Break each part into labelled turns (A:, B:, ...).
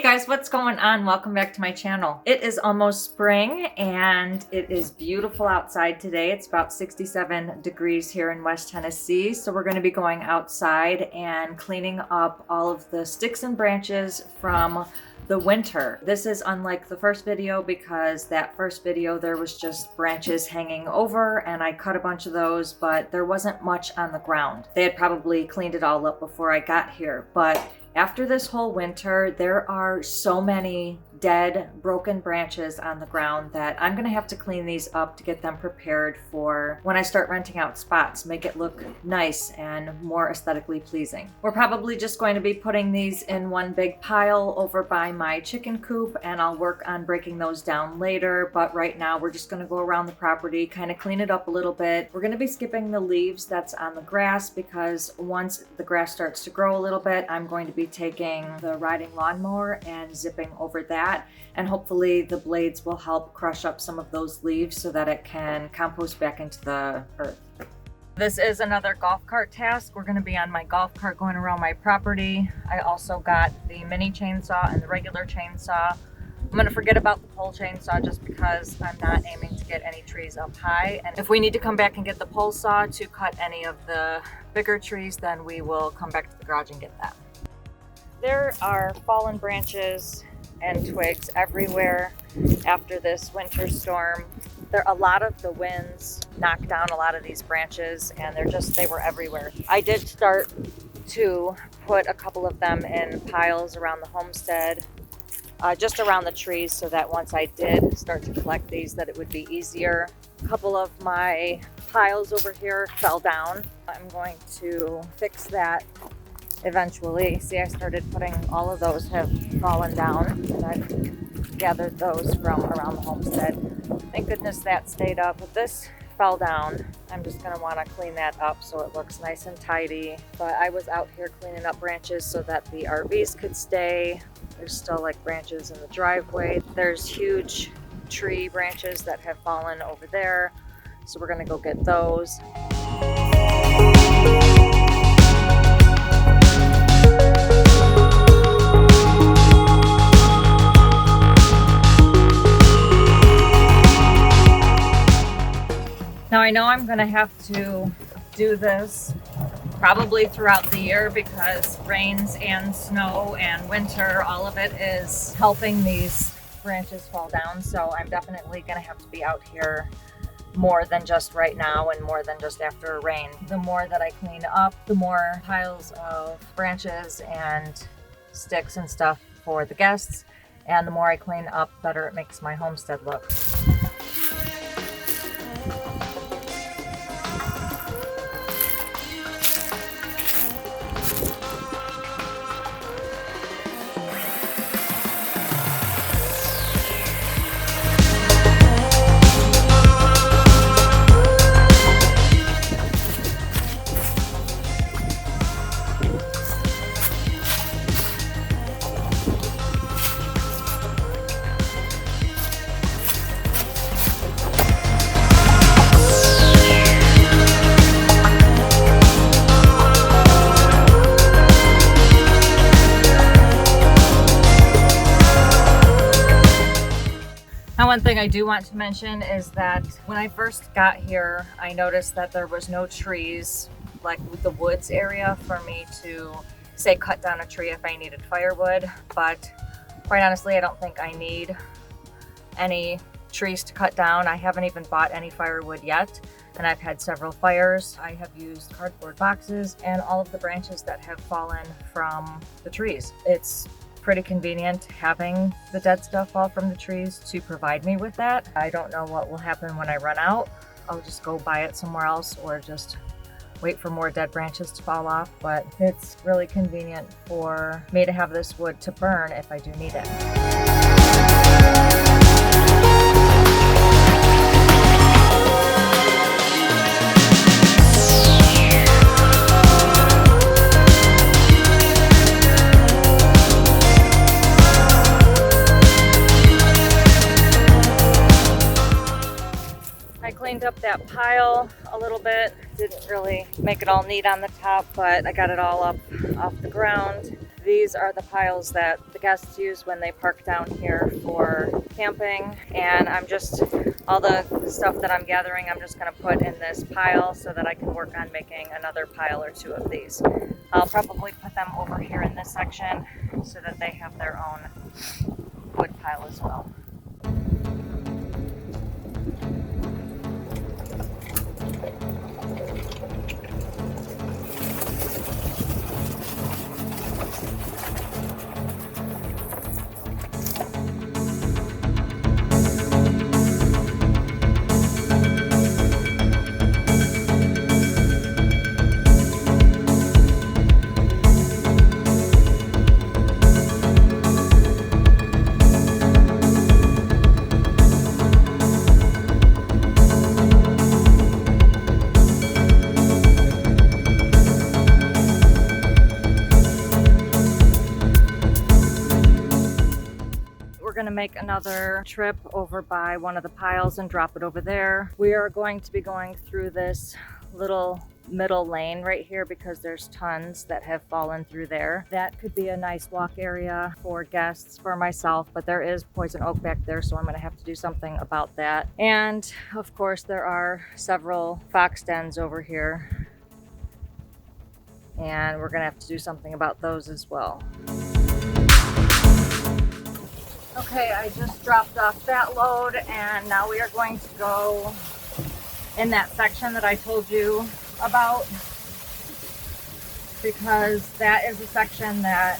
A: Guys, what's going on? Welcome back to my channel. It is almost spring and it is beautiful outside today. It's about 67 degrees here in West Tennessee. So we're going to be going outside and cleaning up all of the sticks and branches from the winter. This is unlike the first video because that first video there was just branches hanging over and I cut a bunch of those, but there wasn't much on the ground. They had probably cleaned it all up before I got here, but after this whole winter, there are so many dead, broken branches on the ground that I'm gonna have to clean these up to get them prepared for when I start renting out spots, make it look nice and more aesthetically pleasing. We're probably just going to be putting these in one big pile over by my chicken coop, and I'll work on breaking those down later, but right now we're just gonna go around the property, kind of clean it up a little bit. We're gonna be skipping the leaves that's on the grass because once the grass starts to grow a little bit, I'm going to be taking the riding lawnmower and zipping over that, and hopefully the blades will help crush up some of those leaves so that it can compost back into the earth. This is another golf cart task. We're going to be on my golf cart going around my property. I also got the mini chainsaw and the regular chainsaw. I'm going to forget about the pole chainsaw just because I'm not aiming to get any trees up high. And if we need to come back and get the pole saw to cut any of the bigger trees, then we will come back to the garage and get that. There are fallen branches and twigs everywhere after this winter storm. A lot of the winds knocked down a lot of these branches and they were everywhere. I did start to put a couple of them in piles around the homestead, just around the trees, so that once I did start to collect these, that it would be easier. A couple of my piles over here fell down. I'm going to fix that eventually. See, I started putting, all of those have fallen down and I've gathered those from around the homestead. Thank goodness that stayed up, but this fell down. I'm just going to want to clean that up so it looks nice and tidy. But I was out here cleaning up branches so that the RVs could stay. There's still like branches in the driveway. There's huge tree branches that have fallen over there, so we're going to go get those. Now I know I'm gonna have to do this probably throughout the year because rains and snow and winter, all of it is helping these branches fall down. So I'm definitely gonna have to be out here more than just right now and more than just after a rain. The more that I clean up, the more piles of branches and sticks and stuff for the guests, and the more I clean up, the better it makes my homestead look. Now, one thing I do want to mention is that when I first got here, I noticed that there was no trees, like the woods area, for me to, say, cut down a tree if I needed firewood. But quite honestly, I don't think I need any trees to cut down. I haven't even bought any firewood yet, and I've had several fires. I have used cardboard boxes and all of the branches that have fallen from the trees. It's pretty convenient having the dead stuff fall from the trees to provide me with that. I don't know what will happen when I run out. I'll just go buy it somewhere else or just wait for more dead branches to fall off, but it's really convenient for me to have this wood to burn if I do need it. Cleaned up that pile a little bit. Didn't really make it all neat on the top, but I got it all up off the ground. These are the piles that the guests use when they park down here for camping, and all the stuff that I'm gathering, I'm just going to put in this pile so that I can work on making another pile or two of these. I'll probably put them over here in this section so that they have their own wood pile as well. Going to make another trip over by one of the piles and drop it over there. We are going to be going through this little middle lane right here because there's tons that have fallen through there. That could be a nice walk area for guests, for myself, but there is poison oak back there, so I'm going to have to do something about that. And of course there are several fox dens over here, and we're going to have to do something about those as well. Okay, I just dropped off that load, and now we are going to go in that section that I told you about, because that is a section that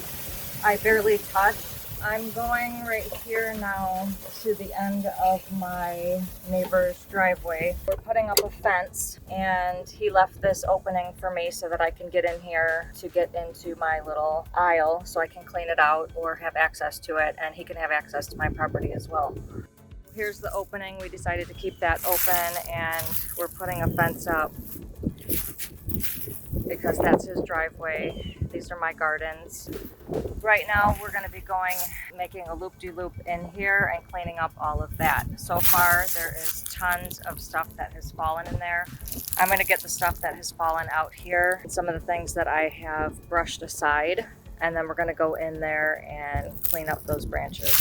A: I barely touched. I'm going right here now to the end of my neighbor's driveway. We're putting up a fence, and he left this opening for me so that I can get in here to get into my little aisle so I can clean it out or have access to it, and he can have access to my property as well. Here's the opening. We decided to keep that open, and we're putting a fence up because that's his driveway. These are my gardens. Right now we're going to be making a loop-de-loop in here and cleaning up all of that. So far there is tons of stuff that has fallen in there. I'm going to get the stuff that has fallen out here, some of the things that I have brushed aside, and then we're going to go in there and clean up those branches.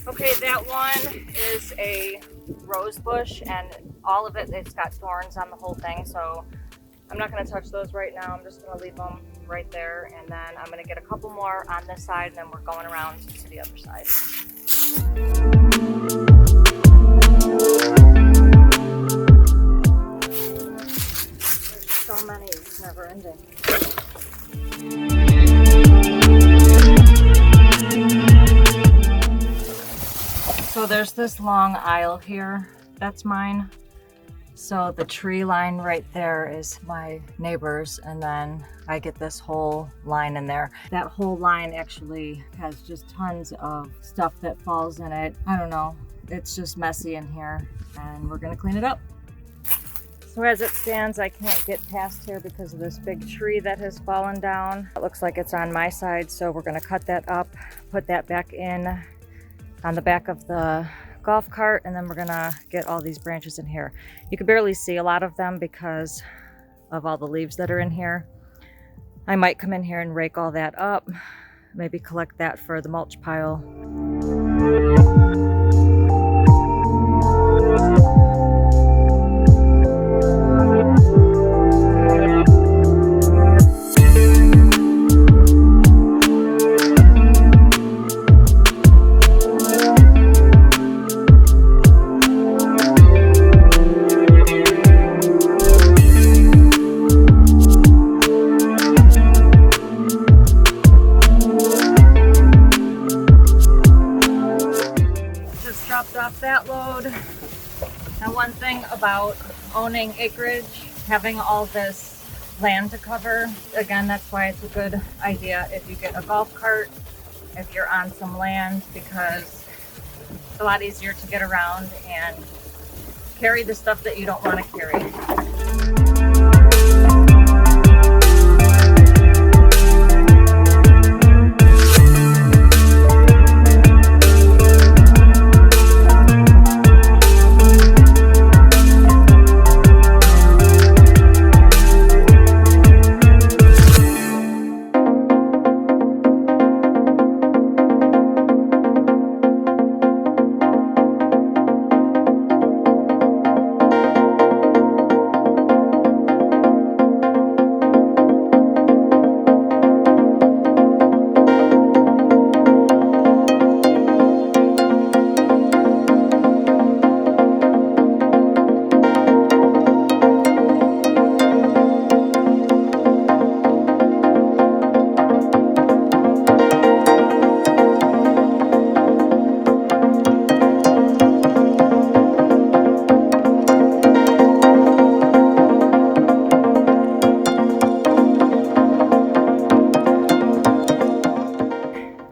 A: Okay, that one is a rose bush, and all of it's got thorns on the whole thing, so I'm not going to touch those right now. I'm just going to leave them right there, and then I'm going to get a couple more on this side, and then we're going around to the other side. There's so many, it's never ending. So there's this long aisle here, that's mine. So the tree line right there is my neighbor's, and then I get this whole line in there. That whole line actually has just tons of stuff that falls in it. I don't know, it's just messy in here, and we're gonna clean it up. So as it stands, I can't get past here because of this big tree that has fallen down. It looks like it's on my side, so we're gonna cut that up, put that back in on the back of the golf cart, and then we're gonna get all these branches in here. You can barely see a lot of them because of all the leaves that are in here. I might come in here and rake all that up, maybe collect that for the mulch pile. That load. Now, one thing about owning acreage, having all this land to cover, again, that's why it's a good idea if you get a golf cart, if you're on some land, because It's a lot easier to get around and carry the stuff that you don't want to carry.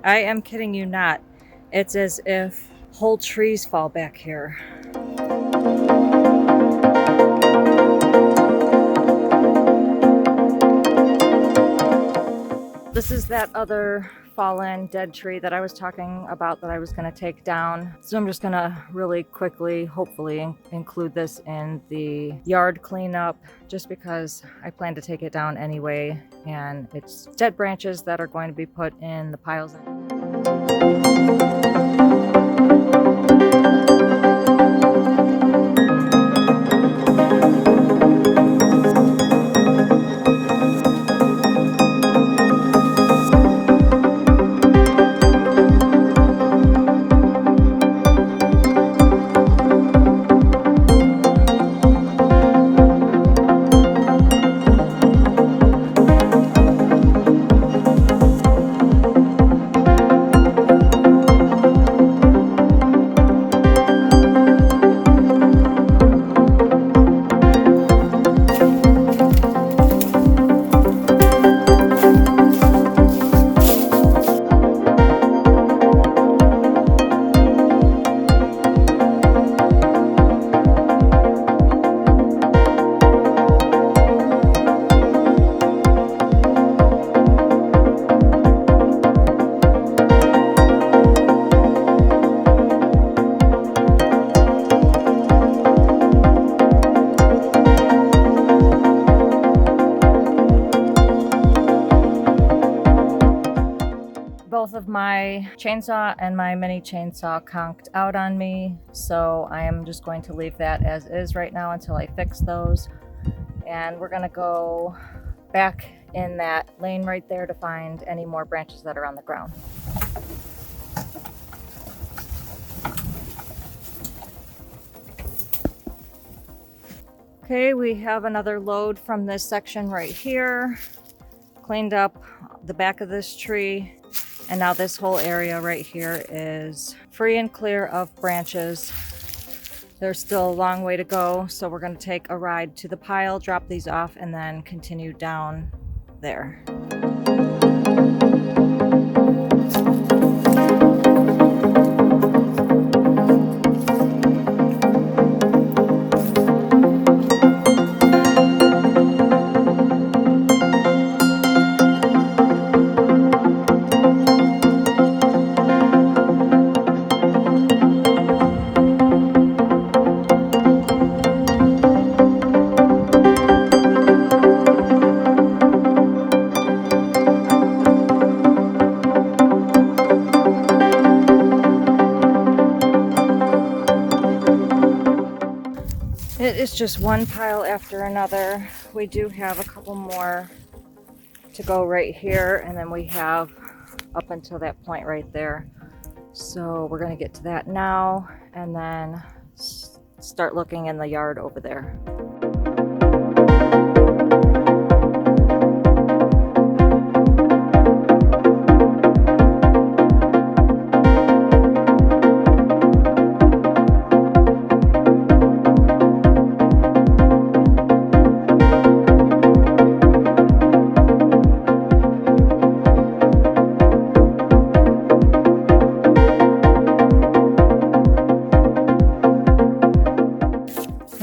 A: I am kidding you not. It's as if whole trees fall back here. This is that other fallen dead tree that I was talking about that I was going to take down. So I'm just going to really quickly, hopefully, include this in the yard cleanup just because I plan to take it down anyway. And it's dead branches that are going to be put in the piles. Both of my chainsaw and my mini chainsaw conked out on me, so I am just going to leave that as is right now until I fix those. And we're gonna go back in that lane right there to find any more branches that are on the ground. Okay, we have another load from this section right here. Cleaned up the back of this tree. And now this whole area right here is free and clear of branches. There's still a long way to go, so we're going to take a ride to the pile, drop these off, and then continue down there. It is just one pile after another. We do have a couple more to go right here, and then we have up until that point right there. So we're going to get to that now and then start looking in the yard over there.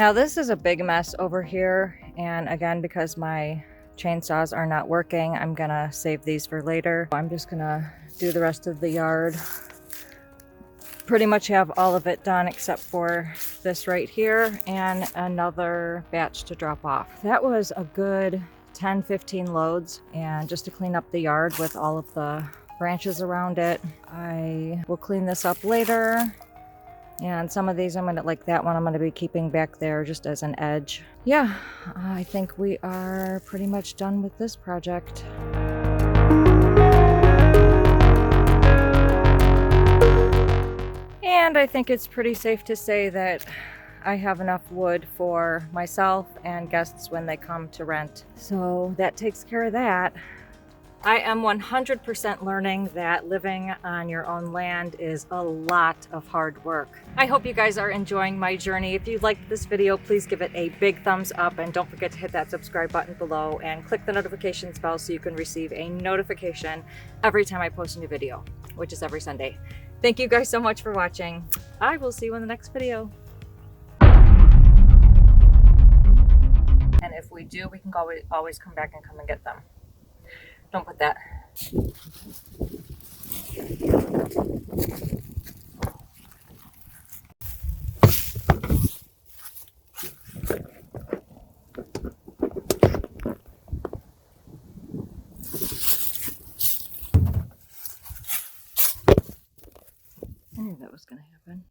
A: Now this is a big mess over here, and again, because my chainsaws are not working, I'm gonna save these for later. I'm just gonna do the rest of the yard. Pretty much have all of it done except for this right here and another batch to drop off. That was a good 10-15 loads, and just to clean up the yard with all of the branches around it. I will clean this up later, and some of these I'm gonna, like that one, I'm gonna be keeping back there just as an edge. Yeah, I think we are pretty much done with this project. And I think it's pretty safe to say that I have enough wood for myself and guests when they come to rent. So that takes care of that. I am 100% learning that living on your own land is a lot of hard work. I hope you guys are enjoying my journey. If you liked this video, please give it a big thumbs up, and don't forget to hit that subscribe button below and click the notifications bell so you can receive a notification every time I post a new video, which is every Sunday. Thank you guys so much for watching. I will see you in the next video. And if we do, we can always come back and come and get them. Don't put that. I knew that was going to happen.